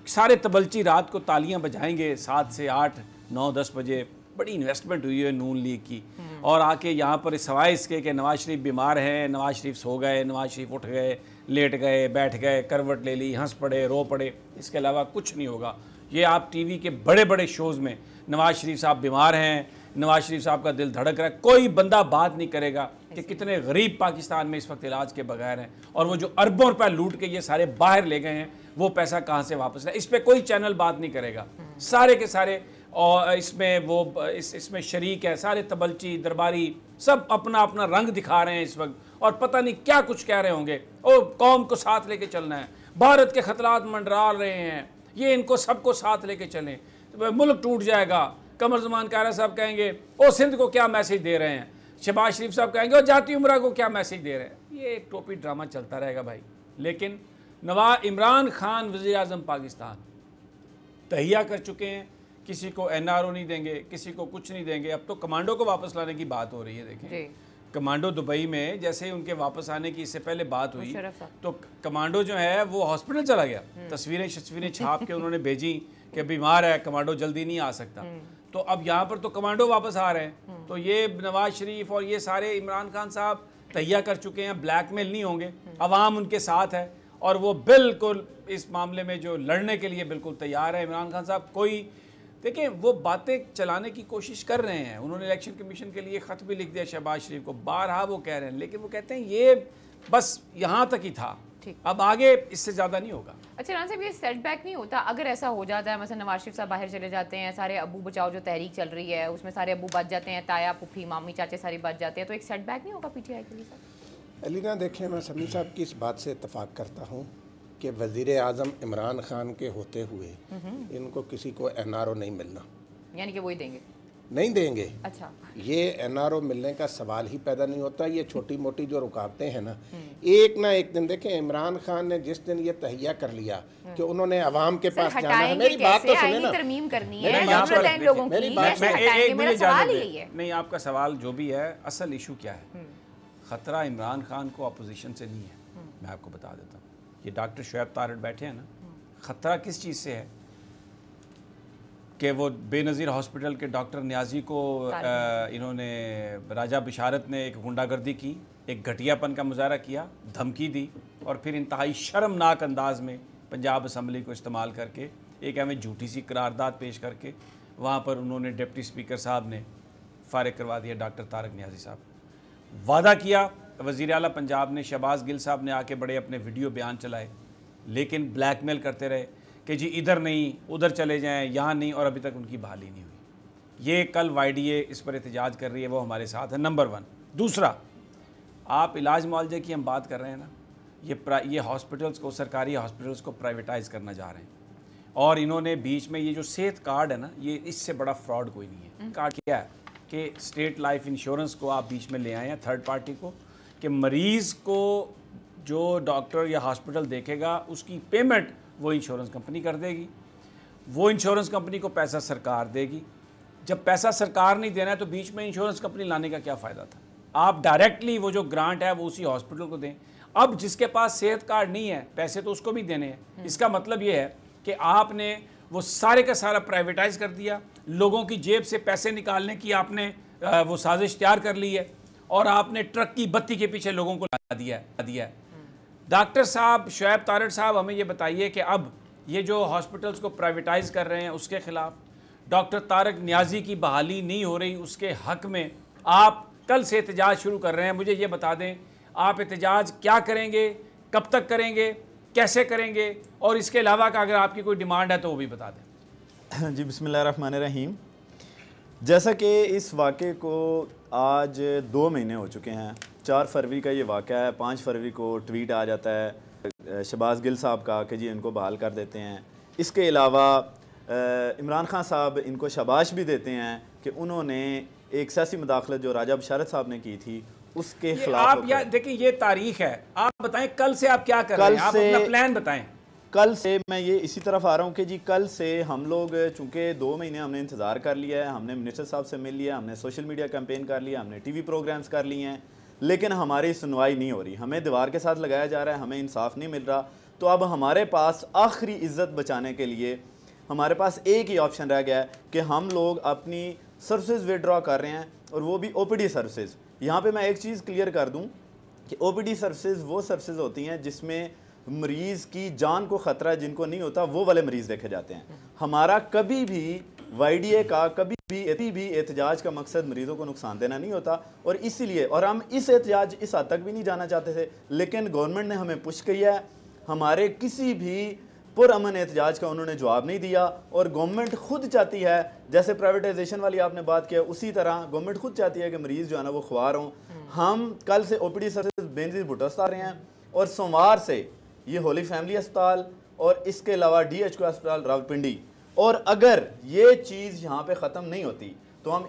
सारे तबलची रात को तालियां बजाएंगे 7 से 8, 9, 10 बजे। बड़ी इन्वेस्टमेंट हुई है नून लीग की, और आके यहाँ पर सवाए इसके कि नवाज शरीफ बीमार हैं, नवाज शरीफ सो गए, नवाज शरीफ उठ गए, लेट गए, बैठ गए, करवट ले ली, हंस पड़े, रो पड़े, इसके अलावा कुछ नहीं होगा। ये आप टीवी के बड़े बड़े शोज़ में नवाज शरीफ साहब बीमार हैं, नवाज शरीफ साहब का दिल धड़क रहा है, कोई बंदा बात नहीं करेगा कि कितने गरीब पाकिस्तान में इस वक्त इलाज के बगैर हैं, और वो जो अरबों रुपये लूट के ये सारे बाहर ले गए हैं वो पैसा कहाँ से वापस लाए, इस पर कोई चैनल बात नहीं करेगा। सारे के सारे और इसमें वो इसमें शरीक है, सारे तबलची दरबारी सब अपना अपना रंग दिखा रहे हैं इस वक्त, और पता नहीं क्या कुछ कह रहे होंगे। ओ कौम को साथ लेके चलना है, भारत के खतरात मंडरा रहे हैं, ये इनको सबको साथ लेके चलें तो मुल्क टूट जाएगा। कमर ज़मान कारा साहब कहेंगे ओ सिंध को क्या मैसेज दे रहे हैं, शहबाज शरीफ साहब कहेंगे ओ जाती उमरा को क्या मैसेज दे रहे हैं। ये एक टोपी ड्रामा चलता रहेगा भाई। लेकिन इमरान खान वज़ीर आज़म पाकिस्तान तहिया कर चुके हैं, किसी को NRO नहीं देंगे, किसी को कुछ नहीं देंगे। अब तो कमांडो को वापस लाने की बात हो रही है। देखें कमांडो दुबई में जैसे ही उनके वापस आने की इससे पहले बात हुई तो कमांडो जो है वो हॉस्पिटल चला गया, तस्वीरें छाप के उन्होंने भेजी कि बीमार है कमांडो जल्दी नहीं आ सकता। तो अब यहाँ पर तो कमांडो वापस आ रहे हैं। तो ये नवाज शरीफ और ये सारे इमरान खान साहब तैयार कर चुके हैं, ब्लैकमेल नहीं होंगे, अवाम उनके साथ है और वो बिल्कुल इस मामले में जो लड़ने के लिए बिल्कुल तैयार है। इमरान खान साहब कोई देखिए वो बातें चलाने की कोशिश कर रहे हैं। उन्होंने इलेक्शन कमीशन के लिए ख़त भी लिख दिया शहबाज शरीफ को, बारहा वो कह रहे हैं, लेकिन वो कहते हैं ये बस यहाँ तक ही था, अब आगे इससे ज़्यादा नहीं होगा। अच्छा राना साहब, ये सेटबैक नहीं होता अगर ऐसा हो जाता है, मतलब नवाज शरीफ साहब बाहर चले जाते हैं, सारे अबू बचाओ जो तहरीक चल रही है उसमें सारे अबू बच जाते हैं, ताया पुफी मामी चाचे सारे बच जाते हैं, तो एक सेटबैक नहीं होगा PTI के लिए? सर अलीना देखें, मैं समी साहब की इस बात से इत्तफाक करता हूँ कि वज़ीर आज़म इमरान खान के होते हुए इनको किसी को NRO नहीं मिलना, यानी कि वही देंगे? नहीं देंगे। अच्छा, ये NRO मिलने का सवाल ही पैदा नहीं होता। ये छोटी मोटी जो रुकावटें हैं ना एक दिन देखें, इमरान खान ने जिस दिन ये तहैया कर लिया कि उन्होंने अवाम के पास जाना है, मेरी बात तो सुने ना, तरमीम करनी है, है, नहीं आपका सवाल जो भी है, असल इशू क्या है? खतरा इमरान खान को अपोजिशन से नहीं है। मैं आपको बता देता हूँ, ये डॉक्टर शुएब तारड़ बैठे हैं ना, खतरा किस चीज़ से है कि वो बेनज़ीर हॉस्पिटल के डॉक्टर न्याजी को इन्होंने राजा बिशारत ने एक गुंडागर्दी की, एक घटियापन का मुजाहरा किया, धमकी दी और फिर इंतहाई शर्मनाक अंदाज में पंजाब असम्बली को इस्तेमाल करके एक हमें झूठी सी करारदाद पेश करके वहाँ पर उन्होंने डिप्टी स्पीकर साहब ने फारिग करवा दिया डॉक्टर तारक न्याजी साहब। वादा किया वज़ीर आला पंजाब ने, शहबाज गिल साहब ने आके बड़े अपने वीडियो बयान चलाए, लेकिन ब्लैकमेल करते रहे कि जी इधर नहीं उधर चले जाएं, यहाँ नहीं, और अभी तक उनकी बहाली नहीं हुई। ये कल YDA इस पर एहतजाज कर रही है, वो हमारे साथ है, नंबर 1। दूसरा, आप इलाज मुआवजे की हम बात कर रहे हैं ना, ये हॉस्पिटल्स को, सरकारी हॉस्पिटल्स को प्राइवेटाइज़ करना जा रहे हैं और इन्होंने बीच में ये जो सेहत कार्ड है ना, ये इससे बड़ा फ्रॉड कोई नहीं है। कार्ड क्या है कि स्टेट लाइफ इंश्योरेंस को आप बीच में ले आए हैं, थर्ड पार्टी को, कि मरीज़ को जो डॉक्टर या हॉस्पिटल देखेगा उसकी पेमेंट वो इंश्योरेंस कंपनी कर देगी, वो इंश्योरेंस कंपनी को पैसा सरकार देगी। जब पैसा सरकार नहीं देना है तो बीच में इंश्योरेंस कंपनी लाने का क्या फ़ायदा था? आप डायरेक्टली वो जो ग्रांट है वो उसी हॉस्पिटल को दें। अब जिसके पास सेहत कार्ड नहीं है, पैसे तो उसको भी देने हैं। इसका मतलब ये है कि आपने वो सारे का सारा प्राइवेटाइज़ कर दिया, लोगों की जेब से पैसे निकालने की आपने वो साजिश तैयार कर ली है और आपने ट्रक की बत्ती के पीछे लोगों को लगा दिया है। डॉक्टर साहब शुएब तारड़ साहब, हमें ये बताइए कि अब ये जो हॉस्पिटल्स को प्राइवेटाइज़ कर रहे हैं उसके ख़िलाफ़, डॉक्टर तारक न्याजी की बहाली नहीं हो रही उसके हक़ में आप कल से एहतजाज शुरू कर रहे हैं। मुझे ये बता दें, आप एहतजाज क्या करेंगे, कब तक करेंगे, कैसे करेंगे, और इसके अलावा का अगर आपकी कोई डिमांड है तो वो भी बता दें। जी बिस्मिल्लाहिर्रहमानिर्रहीम। जैसा कि इस वाक़े को आज 2 महीने हो चुके हैं, 4 फरवरी का ये वाक़ा है, 5 फरवरी को ट्वीट आ जाता है शहबाज गिल साहब का कि जी इनको बहाल कर देते हैं। इसके अलावा इमरान खान साहब इनको शाबाश भी देते हैं कि उन्होंने एक सियासी मुदाखलत जो राजा बिशारत साहब ने की थी उसके खिलाफ। आप या देखिए ये तारीख है, आप बताएं कल से आप क्या कर रहे हैं, आप अपना प्लान बताएं। कल से मैं ये इसी तरफ आ रहा हूँ कि जी कल से हम लोग, चूँकि 2 महीने हमने इंतज़ार कर लिया है, हमने मिनिस्टर साहब से मिल लिया, हमने सोशल मीडिया कैंपेन कर लिया, हमने TV प्रोग्राम्स कर लिए हैं, लेकिन हमारी सुनवाई नहीं हो रही, हमें दीवार के साथ लगाया जा रहा है, हमें इंसाफ नहीं मिल रहा। तो अब हमारे पास आखिरी इज्जत बचाने के लिए हमारे पास एक ही ऑप्शन रह गया है कि हम लोग अपनी सर्विसेज विड्रॉ कर रहे हैं, और वो भी OPD सर्विसेज। यहाँ पे मैं एक चीज़ क्लियर कर दूँ कि OPD सर्विसेज वो सर्विसेज होती हैं जिसमें मरीज़ की जान को ख़तरा जिनको नहीं होता वो वाले मरीज़ देखे जाते हैं। हमारा कभी भी YDA का कभी भी एहतजाज का मकसद मरीज़ों को नुकसान देना नहीं होता, और इसीलिए, और हम इस एहतजाज इस हद तक भी नहीं जाना चाहते थे, लेकिन गवर्नमेंट ने हमें पुश किया है। हमारे किसी भी पुरअमन एहतजाज का उन्होंने जवाब नहीं दिया, और गवर्नमेंट खुद चाहती है, जैसे प्राइवेटाइजेशन वाली आपने बात किया, उसी तरह गवर्नमेंट खुद चाहती है कि मरीज़ जो है ना वो ख्वार हों। हम कल से OPD सर्विस बेनज़ीर भुट्टो आ रहे हैं, और सोमवार से ये होली फैमिली अस्पताल और इसके अलावा DHQ अस्पताल रावलपिंडी। और अगर ये चीज़ यहाँ पे ख़त्म नहीं होती तो हम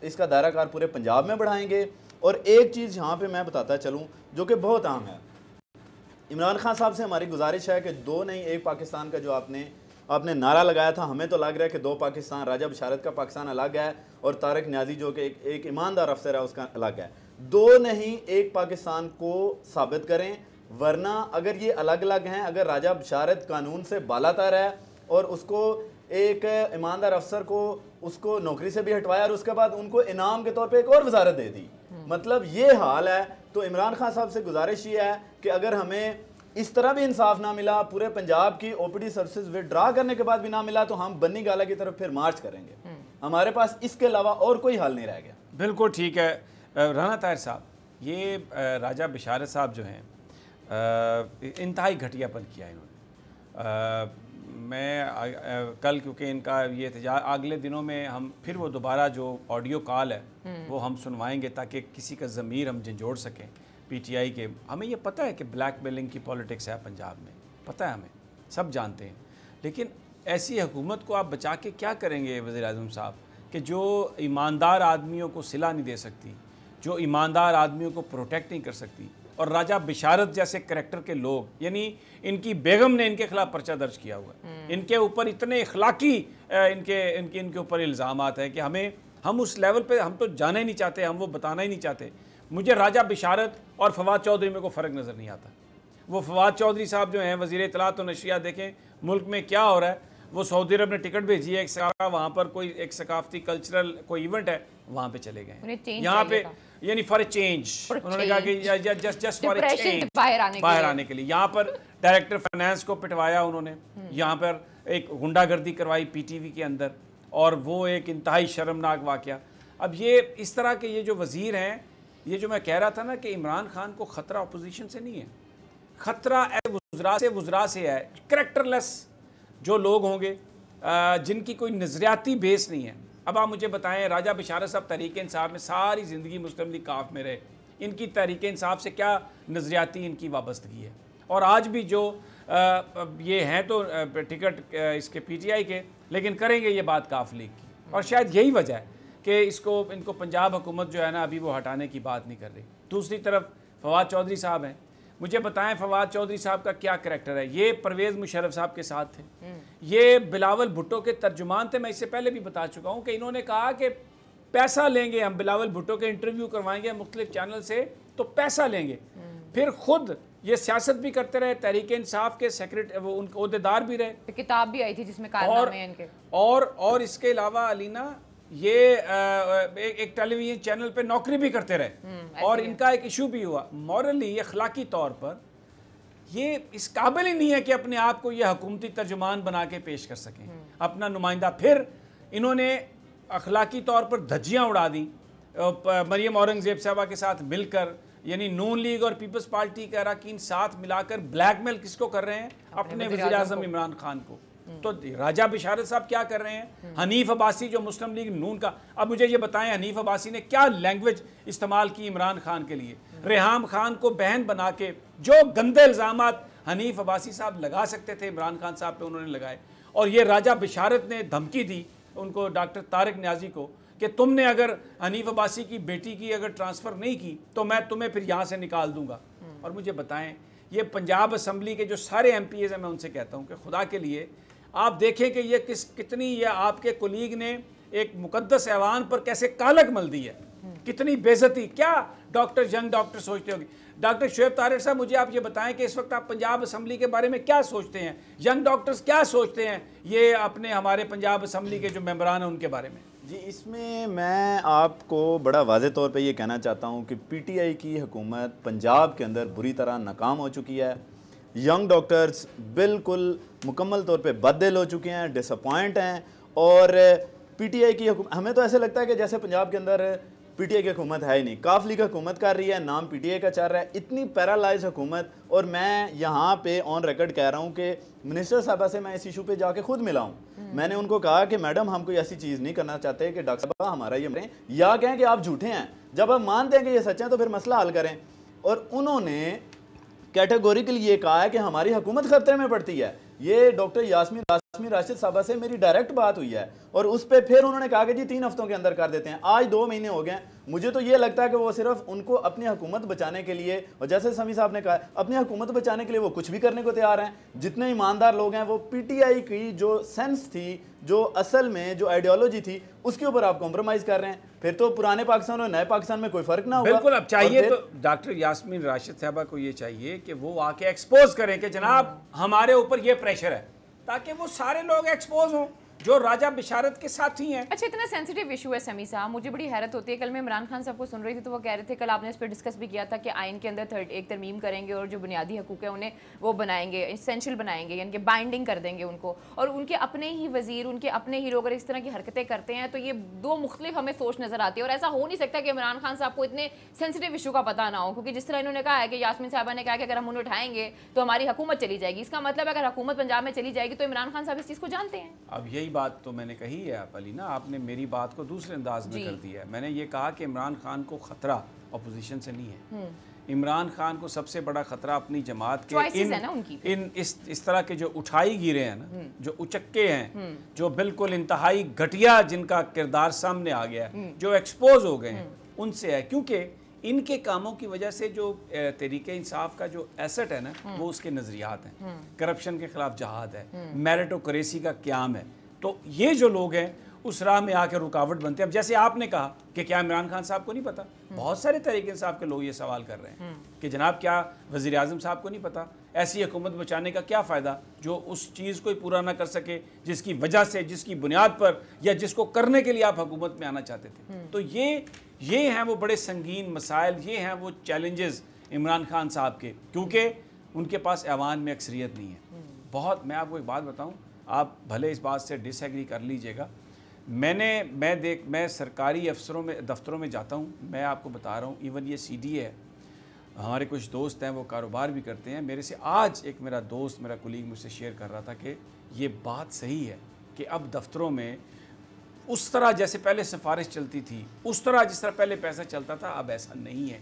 इसका दायरा कार पूरे पंजाब में बढ़ाएंगे। और एक चीज़ यहाँ पे मैं बताता चलूँ जो कि बहुत अहम है, इमरान खान साहब से हमारी गुजारिश है कि दो नहीं एक पाकिस्तान का जो आपने नारा लगाया था, हमें तो लग रहा है कि दो पाकिस्तान, राजा बिशारत का पाकिस्तान अलग है और तारक न्याजी जो कि एक ईमानदार अफसर है उसका अलग है। दो नहीं एक पाकिस्तान को साबित करें, वरना अगर ये अलग अलग हैं, अगर राजा बिशारत कानून से बालातर है और उसको एक ईमानदार अफसर को उसको नौकरी से भी हटवाया और उसके बाद उनको इनाम के तौर पे एक और वजारत दे दी, मतलब ये हाल है, तो इमरान खान साहब से गुजारिश ये है कि अगर हमें इस तरह भी इंसाफ ना मिला, पूरे पंजाब की OPD सर्विसेज विड्रा करने के बाद भी ना मिला, तो हम बन्नी गाला की तरफ फिर मार्च करेंगे। हमारे पास इसके अलावा और कोई हल नहीं रह गया। बिल्कुल ठीक है राना ताहिर साहब, ये राजा बिशारत साहब जो हैं इंतहाई घटियापन किया इन्होंने। मैं कल क्योंकि इनका ये अगले दिनों में हम फिर वो दोबारा जो ऑडियो कॉल है वो हम सुनवाएंगे ताकि किसी का ज़मीर हम झंझोड़ सकें। PTI के हमें ये पता है कि ब्लैकमेलिंग की पॉलिटिक्स है पंजाब में, पता है, हमें सब जानते हैं, लेकिन ऐसी हुकूमत को आप बचा के क्या करेंगे वज़ीर-ए-आज़म साहब कि जो ईमानदार आदमियों को सिला नहीं दे सकती, जो ईमानदार आदमियों को प्रोटेक्ट नहीं कर सकती। और राजा बिशारत जैसे करैक्टर के लोग, यानी इनकी बेगम ने इनके खिलाफ पर्चा दर्ज किया हुआ है, इनके ऊपर इतने इखलाकी इनके ऊपर इल्ज़ामात हैं कि हम उस लेवल पे हम तो जाना ही नहीं चाहते, हम वो बताना ही नहीं चाहते। मुझे राजा बिशारत और फवाद चौधरी में को फ़र्क नज़र नहीं आता। वो फवाद चौधरी साहब जो हैं वज़ीर इत्तलात और नशरियात, देखें मुल्क में क्या हो रहा है, वो सऊदी अरब ने टिकट भेजी है, वहाँ पर कोई एक सकाफती कल्चरल कोई इवेंट है, वहाँ पे चले गए, यहाँ पे यानी फॉर ए चेंज, उन्होंने कहा कि जस्ट फॉर ए चेंज, बाहर आने के लिए। यहाँ पर डायरेक्टर फाइनेंस को पिटवाया उन्होंने, यहाँ पर एक गुंडागर्दी करवाई PTV के अंदर, और वो एक इंतहाई शर्मनाक वाक़या। अब ये इस तरह के ये जो वज़ीर हैं, ये जो मैं कह रहा था ना कि इमरान खान को ख़तरा अपोजिशन से नहीं है, ख़तरा वुज़रा से है, करैक्टरलेस जो लोग होंगे जिनकी कोई नज़रियाती बेस नहीं है। अब आप मुझे बताएं, राजा बिशारत साहब तहरीक इंसाफ में सारी ज़िंदगी मुस्लिम लीग काफ में रहे, इनकी तहरीक इंसाफ से क्या नज़रियाती इनकी वाबस्तगी है? और आज भी जो ये हैं तो टिकट इसके PTI के, लेकिन करेंगे ये बात काफ लीग की, और शायद यही वजह है कि इनको पंजाब हुकूमत जो है ना अभी वो हटाने की बात नहीं कर रही। दूसरी तरफ फवाद चौधरी साहब हैं, मुझे बताएं फवाद चौधरी साहब का क्या करैक्टर है? ये परवेज़ मुशर्रफ साहब के साथ थे, ये बिलावल भुट्टो के तर्जुमान थे। मैं इससे पहले भी बता चुका हूँ कि इन्होंने कहा कि पैसा लेंगे, हम बिलावल भुट्टो के इंटरव्यू करवाएंगे मुख्तलिफ चैनल से तो पैसा लेंगे। फिर खुद ये सियासत भी करते रहे, तहरीक इंसाफ के सेक्रेटरी, वो उनके ओहदेदार भी रहे, किताब भी आई थी जिसमें कारनामे हैं इनके। और इसके अलावा अलीना ये एक टेलीविजन चैनल पे नौकरी भी करते रहे, और इनका एक इशू भी हुआ मॉरली, अखलाकी तौर पर ये इस काबिल ही नहीं है कि अपने आप को ये हुकूमती तर्जुमान बना के पेश कर सकें, अपना नुमाइंदा। फिर इन्होंने अखलाकी तौर पर धज्जियाँ उड़ा दी मरियम औरंगज़ेब साहबा के साथ मिलकर, यानी नून लीग और पीपल्स पार्टी के अरकान साथ मिलाकर ब्लैकमेल किसको कर रहे हैं? अपने वज़ीर आज़म इमरान खान को। तो राजा बिशारत साहब क्या कर रहे हैं? हनीफ अब्बासी जो मुस्लिम लीग नून का, अब मुझे ये बताएं हनीफ अब्बासी ने क्या लैंग्वेज इस्तेमाल की इमरान खान के लिए? रेहाम खान को बहन बना के जो गंदे इल्ज़ामात हनीफ अब्बासी साहब लगा सकते थे इमरान खान साहब पे उन्होंने लगाए। और ये राजा बिशारत ने धमकी दी उनको, डॉक्टर तारक न्याजी को, कि तुमने अगर हनीफ अब्बासी की बेटी की अगर ट्रांसफ़र नहीं की तो मैं तुम्हें फिर यहाँ से निकाल दूंगा। और मुझे बताएं, ये पंजाब असम्बली के जो सारे MPs हैं, मैं उनसे कहता हूँ कि खुदा के लिए आप देखें कि ये कितनी ये आपके कोलीग ने एक मुकद्दस ऐवान पर कैसे कालक मल दी है, कितनी बेइज्जती। क्या यंग डॉक्टर सोचते होंगे? डॉक्टर शुएब तारिक साहब, मुझे आप ये बताएं कि इस वक्त आप पंजाब असम्बली के बारे में क्या सोचते हैं? यंग डॉक्टर्स क्या सोचते हैं ये अपने हमारे पंजाब असम्बली के जो मेंबरान हैं उनके बारे में? जी, इसमें मैं आपको बड़ा वाज़े तौर पे ये कहना चाहता हूँ कि PTI की हुकूमत पंजाब के अंदर बुरी तरह नाकाम हो चुकी है। यंग डॉक्टर्स बिल्कुल मुकम्मल तौर पे बददिल हो चुके हैं, डिसअपॉइंट हैं। और PTI की हमें तो ऐसे लगता है कि जैसे पंजाब के अंदर PTI की हुकूमत है ही नहीं, काफ लीग हुकूमत कर रही है, नाम PTI का चल रहा है, इतनी पैरालाइज हुकूमत। और मैं यहाँ पे ऑन रिकॉर्ड कह रहा हूँ कि मिनिस्टर साहबा से मैं इस इशू पे जाके खुद मिला हूँ। मैंने उनको कहा कि मैडम, हम कोई ऐसी चीज़ नहीं करना चाहते कि डॉक्टर साहब हमारा ये मरें या कहें कि आप झूठे हैं। जब आप मानते हैं कि ये सच है तो फिर मसला हल करें। और उन्होंने कैटेगोरिकली ये कहा है कि हमारी हुकूमत खतरे में पड़ती है। ये डॉक्टर यास्मीन राशिद साहबा से मेरी डायरेक्ट बात हुई है और उस पर फिर उन्होंने कहा कि जी 3 हफ्तों के अंदर कर देते हैं। आज 2 महीने हो गए हैं। मुझे तो ये लगता है कि वो सिर्फ उनको अपनी हुकूमत बचाने के लिए, और जैसे समी साहब ने कहा, अपनी हुकूमत बचाने के लिए वो कुछ भी करने को तैयार हैं। जितने ईमानदार लोग हैं वो पीटीआई की जो सेंस थी, जो असल में जो आइडियोलॉजी थी, उसके ऊपर आप कॉम्प्रोमाइज़ कर रहे हैं। फिर तो पुराने पाकिस्तान और नए पाकिस्तान में कोई फर्क ना होगा। बिल्कुल। अब चाहिए तो डॉक्टर यास्मीन राशिद साहबा को ये चाहिए कि वो आके एक्सपोज करें कि जनाब हमारे ऊपर ये प्रेशर है, ताकि वो सारे लोग एक्सपोज हों जो राजा बिशारत के साथी हैं। अच्छा, इतना सेंसिटिव इशू है समी साहब, मुझे बड़ी हैरत होती है। कल मैं इमरान खान साहब को सुन रही थी तो वो कह रहे थे, कल आपने इस पर डिस्कस भी किया था कि आइन के अंदर एक तरमीम करेंगे और जो बुनियादी हकूक़ है उन्हें वो बनाएंगे, इसेंशियल बनाएंगे, यानी कि बाइंडिंग कर देंगे उनको। और उनके अपने ही वजीर, उनके अपने ही लोग अगर इस तरह की हरकतें करते हैं तो ये दो मुख्तलिफ हमें सोच नजर आती है। और ऐसा हो नहीं सकता कि इमरान खान साहब को इतने सेंसिटिव इशू का पता ना हो, क्योंकि जिस तरह इन्होंने कहा है कि यास्मीन साहबा ने कहा कि अगर हम उन्हें उठाएंगे तो हमारी हुकूमत चली जाएगी। इसका मतलब अगर हुकूमत पंजाब में चली जाएगी तो इमरान खान साहब इस चीज़ को जानते हैं। अब यही बात तो मैंने कही है आप अलीना, आपने मेरी बात को दूसरे अंदाज में कर दिया है। मैंने ये कहा कि इमरान खान को खतरा अपोजिशन से नहीं है। इमरान खान को सबसे बड़ा खतरा अपनी जमात के इस तरह के जो उठाई गिरे हैं ना, जो उचक्के हैं, जो बिल्कुल इंतहाई घटिया जिनका किरदार सामने आ गया है, जो एक्सपोज हो गए हैं, उनसे है। क्योंकि इनके कामों की वजह से जो तरीके इंसाफ का जो एसेट है ना, वो उसके नजरियात हैं। करप्शन के खिलाफ जहाद है, मेरिटोक्रेसी का क्याम है। तो ये जो लोग हैं उस राह में आकर रुकावट बनते हैं। अब जैसे आपने कहा कि क्या इमरान खान साहब को नहीं पता, बहुत सारे तरीके इंसाफ के लोग ये सवाल कर रहे हैं कि जनाब क्या वज़ीर आज़म साहब को नहीं पता, ऐसी हुकूमत बचाने का क्या फ़ायदा जो उस चीज़ को ही पूरा ना कर सके जिसकी वजह से, जिसकी बुनियाद पर, या जिसको करने के लिए आप हुकूमत में आना चाहते थे। तो ये हैं वो बड़े संगीन मसाइल, ये हैं वो चैलेंजेस इमरान खान साहब के, क्योंकि उनके पास ऐवान में अक्सरियत नहीं है। बहुत, मैं आपको एक बात बताऊँ, आप भले इस बात से डिसएग्री कर लीजिएगा, मैं सरकारी अफसरों में, दफ्तरों में जाता हूँ, मैं आपको बता रहा हूँ, इवन ये सीडी है, हमारे कुछ दोस्त हैं वो कारोबार भी करते हैं। मेरे से आज एक मेरा दोस्त, मेरा कुलीग मुझसे शेयर कर रहा था कि ये बात सही है कि अब दफ्तरों में उस तरह जैसे पहले सिफारिश चलती थी, उस तरह जिस तरह पहले पैसा चलता था, अब ऐसा नहीं है।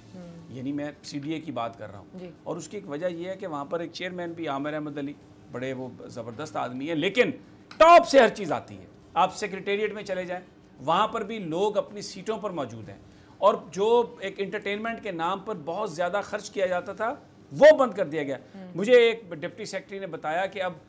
यानी मैं CDA की बात कर रहा हूँ। और उसकी एक वजह यह है कि वहाँ पर एक चेयरमैन भी आमिर अहमद अली, बड़े वो ज़बरदस्त आदमी है, लेकिन टॉप से हर चीज़ आती है। आप सेक्रेटेरिएट में चले जाएं, वहाँ पर भी लोग अपनी सीटों पर मौजूद हैं, और जो एक इंटरटेनमेंट के नाम पर बहुत ज़्यादा खर्च किया जाता था वो बंद कर दिया गया। मुझे एक डिप्टी सेक्रेटरी ने बताया कि अब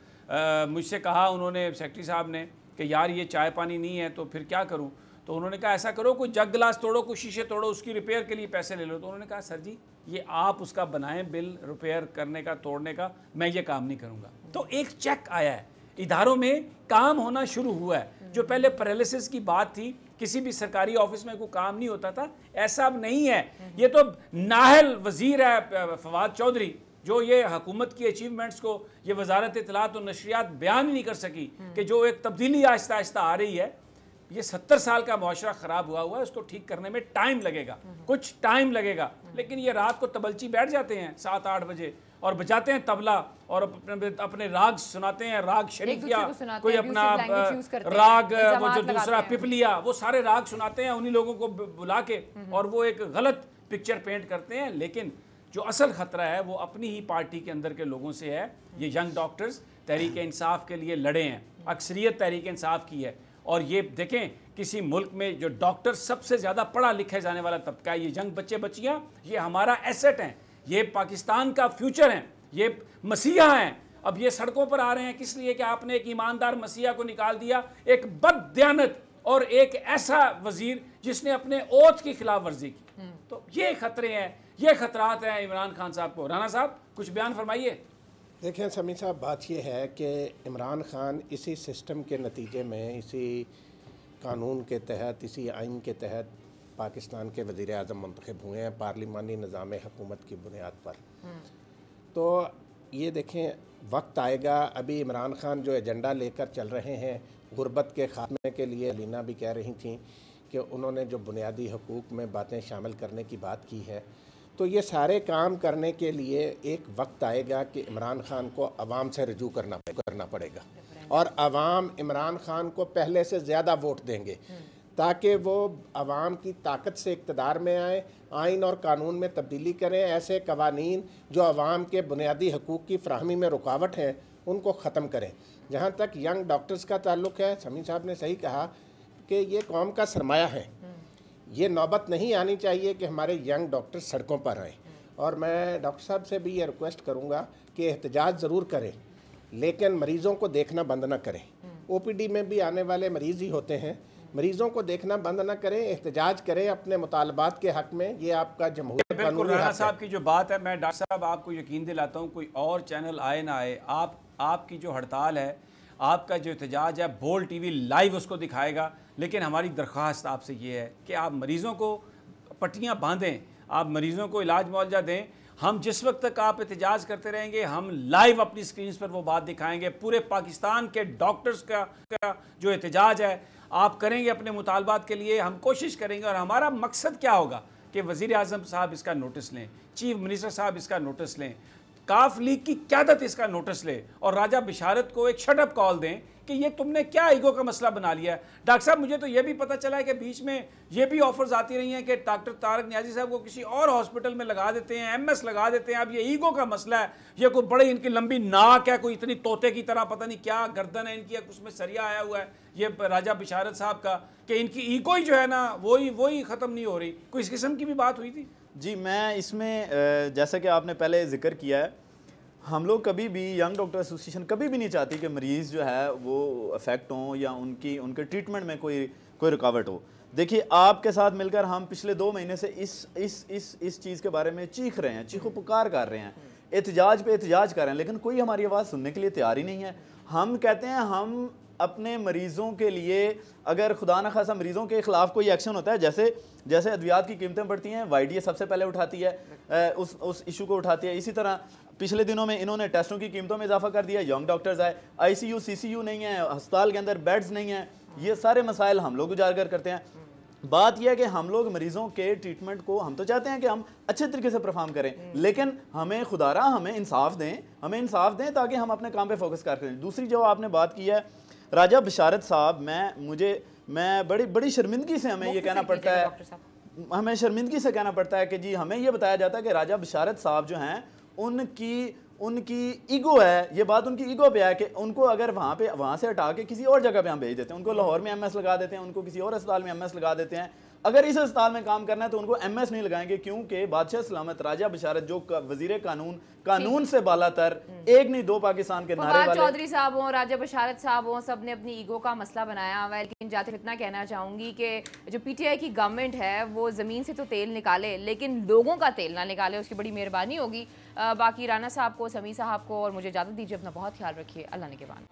मुझसे कहा उन्होंने, सेक्रेटरी साहब ने, कि यार ये चाय पानी नहीं है तो फिर क्या करूँ। तो उन्होंने कहा ऐसा करो, कोई जग गिलास तोड़ो, कोई शीशे तोड़ो, उसकी रिपेयर के लिए पैसे ले लो। तो उन्होंने कहा सर जी ये आप उसका बनाएं बिल रिपेयर करने का, तोड़ने का, मैं ये काम नहीं करूँगा। तो एक चेक आया है, इदारों में काम होना शुरू हुआ है। जो पहले पैरालिसिस की बात थी, किसी भी सरकारी ऑफिस में कोई काम नहीं होता था, ऐसा अब नहीं है। ये तो नाहल वजीर है फवाद चौधरी, जो ये हुकूमत की अचीवमेंट्स को ये वजारत इत्तलात और नशरियात बयान ही नहीं कर सकी कि जो एक तब्दीली आहिस्ता आहिस्ता आ रही है। ये 70 साल का मुआशरा ख़राब हुआ है, उसको ठीक करने में टाइम लगेगा, कुछ टाइम लगेगा। लेकिन ये रात को तबलची बैठ जाते हैं 7-8 बजे और बजाते हैं तबला और अपने राग सुनाते हैं, राग शरीफिया, कोई अपना राग, वो जो दूसरा पिपलिया, वो सारे राग सुनाते हैं उन्हीं लोगों को बुला के, और वो एक गलत पिक्चर पेंट करते हैं। लेकिन जो असल ख़तरा है वो अपनी ही पार्टी के अंदर के लोगों से है। ये यंग डॉक्टर्स तहरीक इंसाफ के लिए लड़े हैं, अक्सरियत तहरीक इंसाफ की है। और ये देखें, किसी मुल्क में जो डॉक्टर सबसे ज़्यादा पढ़ा लिखे जाने वाला तबका है, ये यंग बच्चे बच्चियाँ, ये हमारा एसेट हैं, ये पाकिस्तान का फ्यूचर हैं, ये मसीहा हैं। अब ये सड़कों पर आ रहे हैं किस लिए कि आपने एक ईमानदार मसीहा को निकाल दिया, एक बददियानत और एक ऐसा वजीर जिसने अपने ओथ की खिलाफ वर्जी की। तो ये खतरे हैं, ये खतरात हैं इमरान खान साहब को। राना साहब कुछ बयान फरमाइए। देखें समी साहब, बात यह है कि इमरान खान इसी सिस्टम के नतीजे में, इसी कानून के तहत, इसी आइन के तहत पाकिस्तान के वज़ीर आज़म मुंतखब हुए हैं पार्लिमानी निज़ाम हुकूमत की बुनियाद पर। तो ये देखें, वक्त आएगा, अभी इमरान खान जो एजेंडा लेकर चल रहे हैं गुर्बत के खात्मे के लिए, लीना भी कह रही थी कि उन्होंने जो बुनियादी हकूक़ में बातें शामिल करने की बात की है, तो ये सारे काम करने के लिए एक वक्त आएगा कि इमरान खान को अवाम से रजू करना पड़ेगा, और अवाम इमरान खान को पहले से ज़्यादा वोट देंगे। ताकि वो आवाम की ताकत से इक़्तिदार में आए, आइन और कानून में तब्दीली करें, ऐसे कवानीन जो आवाम के बुनियादी हकूक़ की फ़राहमी में रुकावट हैं उनको ख़त्म करें। जहाँ तक यंग डॉक्टर्स का ताल्लुक़ है, समी साहब ने सही कहा कि ये कौम का सरमाया है। ये नौबत नहीं आनी चाहिए कि हमारे यंग डॉक्टर सड़कों पर आएँ। और मैं डॉक्टर साहब से भी ये रिक्वेस्ट करूँगा कि एहतजाज ज़रूर करें, लेकिन मरीज़ों को देखना बंद ना करें। OPD में भी आने वाले मरीज़ ही होते हैं, मरीज़ों को देखना बंद ना करें, एहतजाज करें अपने मुतालबात के हक़ में। ये आपका जमहूरी बिल्कुल राना साहब की जो बात है, मैं डॉक्टर साहब आपको यकीन दिलाता हूँ, कोई और चैनल आए ना आए, आपकी जो हड़ताल है, आपका जो एहतजाज है, बोल TV लाइव उसको दिखाएगा। लेकिन हमारी दरख्वास्त आपसे ये है कि आप मरीज़ों को पट्टियाँ बांधें, आप मरीज़ों को इलाज मुआवजा दें। हम जिस वक्त तक आप एहतजाज करते रहेंगे, हम लाइव अपनी स्क्रीन पर वो बात दिखाएंगे। पूरे पाकिस्तान के डॉक्टर्स का जो एहतजाज है आप करेंगे अपने मुतालबात के लिए, हम कोशिश करेंगे। और हमारा मकसद क्या होगा कि वज़ीर आज़म साहब इसका नोटिस लें, चीफ मिनिस्टर साहब इसका नोटिस लें, काफ लीग की क़यादत इसका नोटिस ले और राजा बिशारत को एक शटअप कॉल दें कि ये तुमने क्या ईगो का मसला बना लिया है। डॉक्टर साहब, मुझे तो ये भी पता चला है कि बीच में ये भी ऑफर्स आती रही हैं कि डॉक्टर तारक नियाजी साहब को किसी और हॉस्पिटल में लगा देते हैं, MS लगा देते हैं। अब ये ईगो का मसला है, ये कोई बड़ी इनकी लंबी नाक है, कोई इतनी तोते की तरह पता नहीं क्या गर्दन है इनकी, उसमें सरिया आया हुआ है ये राजा बिशारत साहब का, कि इनकी ईगो ही जो है ना वही ख़त्म नहीं हो रही। कोई इस किस्म की भी बात हुई थी? जी, मैं इसमें जैसा कि आपने पहले जिक्र किया है, हम लोग कभी भी यंग डॉक्टर एसोसिएशन कभी भी नहीं चाहती कि मरीज़ जो है वो अफेक्ट हों या उनके ट्रीटमेंट में कोई रुकावट हो। देखिए, आपके साथ मिलकर हम पिछले 2 महीने से इस चीज़ के बारे में चीख रहे हैं, चीखो पुकार कर रहे हैं, एहतजाज पे एहतजाज कर रहे हैं, लेकिन कोई हमारी आवाज़ सुनने के लिए तैयार ही नहीं है। हम कहते हैं हम अपने मरीज़ों के लिए, अगर खुदा न खासा मरीज़ों के ख़िलाफ़ कोई एक्शन होता है, जैसे अद्वियात की कीमतें बढ़ती हैं, YDA सबसे पहले उठाती है, उस इशू को उठाती है। इसी तरह पिछले दिनों में इन्होंने टेस्टों की कीमतों में इजाफा कर दिया, यंग डॉक्टर्स आए, ICU CCU नहीं है, अस्पताल के अंदर बेड्स नहीं है, ये सारे मसाइल हम लोग उजागर करते हैं। बात यह है कि हम लोग मरीज़ों के ट्रीटमेंट को, हम तो चाहते हैं कि हम अच्छे तरीके से परफॉर्म करें, लेकिन हमें खुदारा हमें इंसाफ दें ताकि हम अपने काम पे फोकस कर सकें। दूसरी जो आपने बात की है राजा बिशारत साहब, मैं बड़ी शर्मिंदगी से हमें ये कहना पड़ता है, हमें शर्मिंदगी से कहना पड़ता है कि जी हमें ये बताया जाता है कि राजा बिशारत साहब जो हैं उनकी ईगो है, ये बात उनकी ईगो पे है कि उनको अगर वहाँ से हटा के किसी और जगह पे हम भेज देते हैं, उनको लाहौर में MS लगा देते हैं, उनको किसी और अस्पताल में MS लगा देते हैं। अगर इस अस्पताल में काम करना है तो उनको MS नहीं लगाएंगे, क्योंकि बादशाह सलामत राजा बिशारत जो वजीर कानून से बालातर, एक नहीं दो पाकिस्तान के नारे वाले, चौधरी साहब हों, राजा बिशारत साहब हों, सब ने अपनी ईगो का मसला बनाया हुआ है। लेकिन जाते इतना कहना चाहूँगी कि जो PTI की गवर्नमेंट है वो ज़मीन से तो तेल निकाले, लेकिन लोगों का तेल ना निकाले, उसकी बड़ी मेहरबानी होगी। बाकी राना साहब को, समी साहब को और मुझे इजाज़त दीजिए, अपना बहुत ख्याल रखिए। अल्लाह ने के बाद।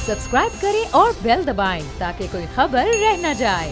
सब्सक्राइब करें और बेल दबाएं ताकि कोई खबर रह न जाए।